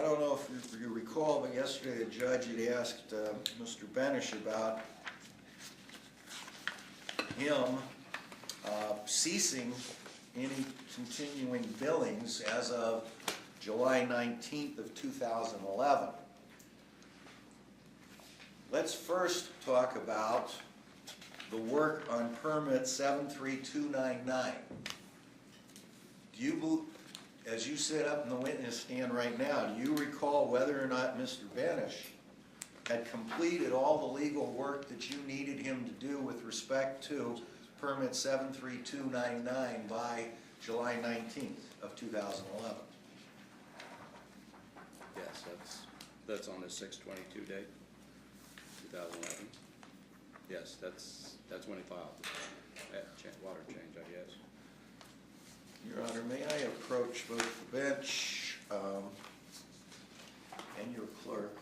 I don't know if you recall, but yesterday the judge had asked Mr. Benish about him ceasing any continuing billings as of July 19th of 2011. Let's first talk about the work on permit 73299. Do you, as you sit up in the witness stand right now, do you recall whether or not Mr. Benish had completed all the legal work that you needed him to do with respect to permit 73299 by July 19th of 2011? Yes, that's on the 6/22 date, 2011. Yes, that's when he filed that water change, I guess. Your Honor, may I approach both the bench and your clerk?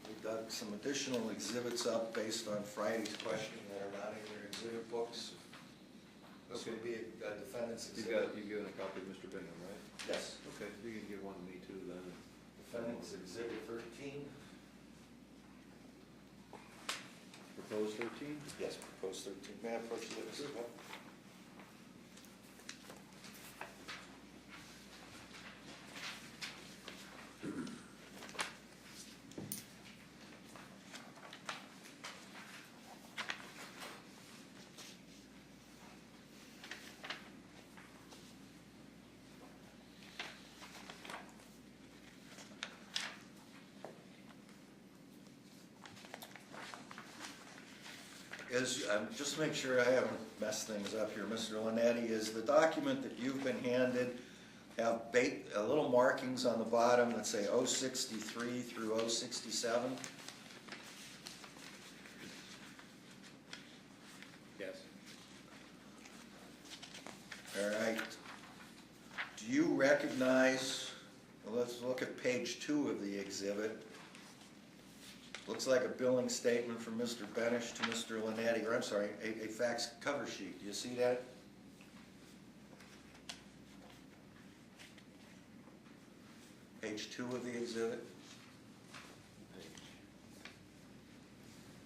We've got some additional exhibits up based on Friday's question that are not in your exhibit books. This would be a defendant's exhibit. You've given a copy of Mr. Bingham, right? Yes. Okay, you can give one to me too then. Defendant's exhibit 13. Proposed 13? Yes, proposed 13. May I approach the witness? Just to make sure I haven't messed things up here, Mr. Lonetti, is the document that you've been handed have little markings on the bottom that say 063 through 067? Yes. All right. Do you recognize, well, let's look at page 2 of the exhibit. Looks like a billing statement from Mr. Benish to Mr. Lonetti, or I'm sorry, a fax cover sheet. Do you see that? Page 2 of the exhibit.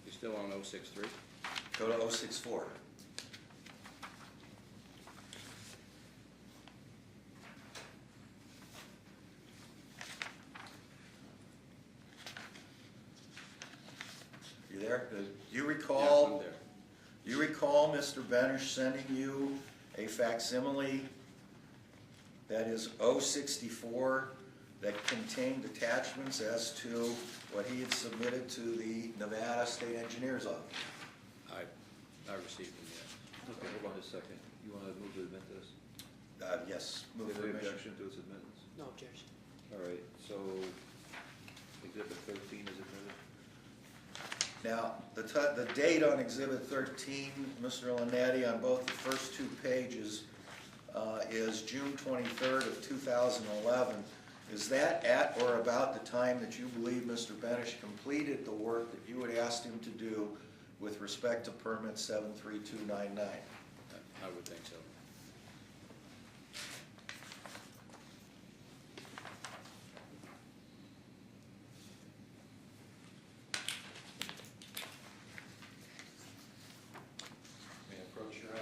You're still on 063? Go to 064. You there? Do you recall? Yes, I'm there. Do you recall Mr. Benish sending you a facsimile that is 064 that contained attachments as to what he had submitted to the Nevada State Engineer's Office? I received them, yes. Okay, hold on just a second. You want to move to admit this? Yes. Move Is for there any admission. objection to its admittance? No objection. All right, so exhibit 13 is admitted? Now, the date on Exhibit 13, Mr. Lonetti, on both the first 2 pages is June 23rd of 2011. Is that at or about the time that you believe Mr. Benish completed the work that you had asked him to do with respect to permit 73299? I would think so. May I approach your Honor?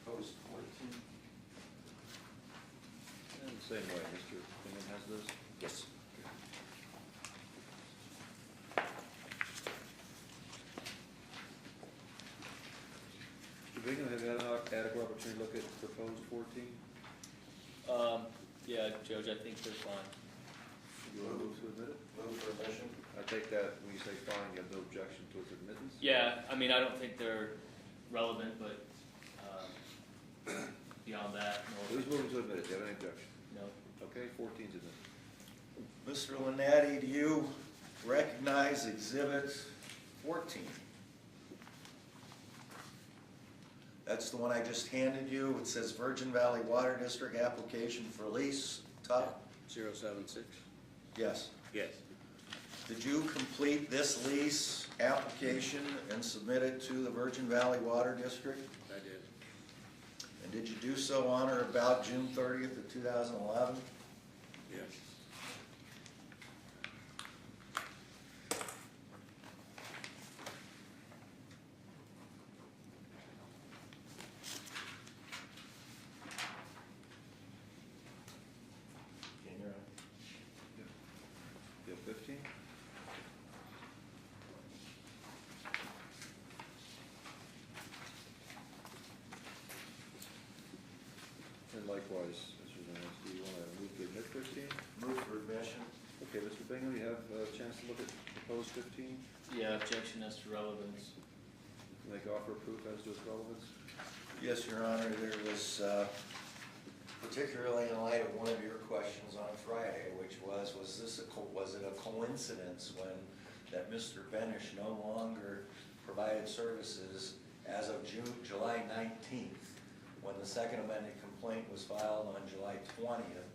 Post 14. In the same way, Mr. Bingham has this? Yes. Mr. Bingham, have you had an adequate opportunity to look at proposed 14? Yeah, Judge, I think they're fine. You want to move to admit it? Move for admission. I take that when you say fine, you have no objection to its admittance? Yeah, I mean, I don't think they're relevant, but beyond that, no. Who's moving to admit it? Do you have any objection? No. Okay, 14's admitted. Mr. Lonetti, do you recognize Exhibit 14? That's the one I just handed you. It says Virgin Valley Water District application for lease, top? 076? Yes. Yes. Did you complete this lease application and submit it to the Virgin Valley Water District? I did. did you do so on or about June 30th of 2011? Yes. Can you, You have 15? And likewise, Mr. Dennis, do you want to move to admit 15? move for admission? Okay, Mr. Bingham, you have a chance to look at proposed 15? Yeah, objection as to relevance. Make offer of proof as to its relevance? Yes, Your Honor, there was, particularly in light of one of your questions on Friday, which was it a coincidence when that Mr. Benish no longer provided services as of July 19th, when the second amended complaint was filed on July 20th.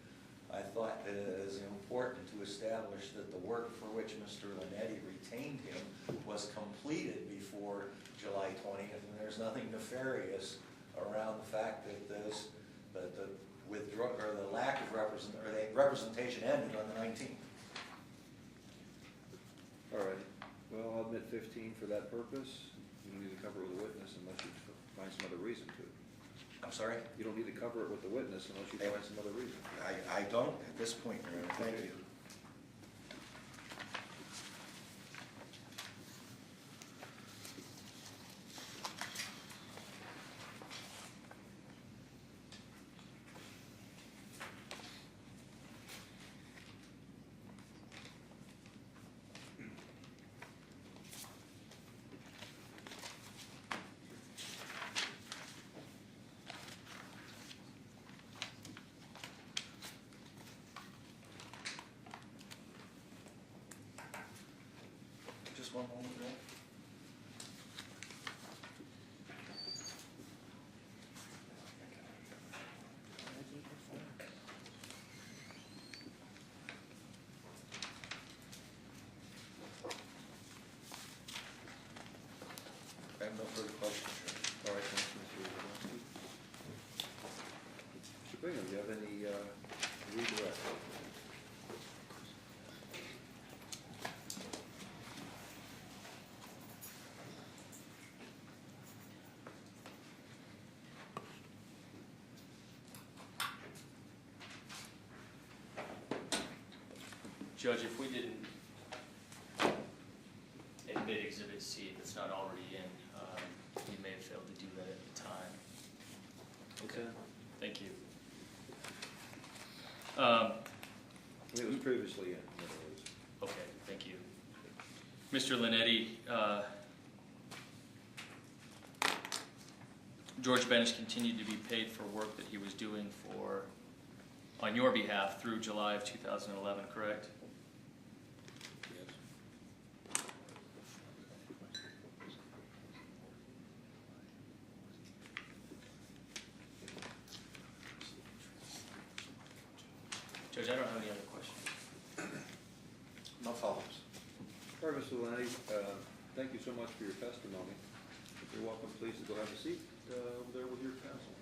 I thought that it is important to establish that the work for which Mr. Lonetti retained him was completed before July 20th, and there's nothing nefarious around the fact that the lack of representation ended on the 19th. All right, well, I'll admit 15 for that purpose. You don't need to cover it with a witness unless you find some other reason to. I'm sorry? You don't need to cover it with the witness unless you find some other reason. I don't at this point, Your Honor. Thank you. Just one moment, Bill. I have no further questions, Your Honor. All right, thanks, Mr. Zabrowski. Mr. Bingham, do you have any redirect? Judge, if we didn't admit Exhibit C, if it's not already in, we may have failed to do that at the time. Okay. Thank you. It was previously in other words. Okay, thank you. Mr. Lonetti, George Benish continued to be paid for work that he was doing on your behalf through July of 2011, correct? Yes. Judge, I don't have any other questions. No follow-ups. All right, Mr. Lenny, thank you so much for your testimony. You're welcome, please, to go have a seat over there with your counsel.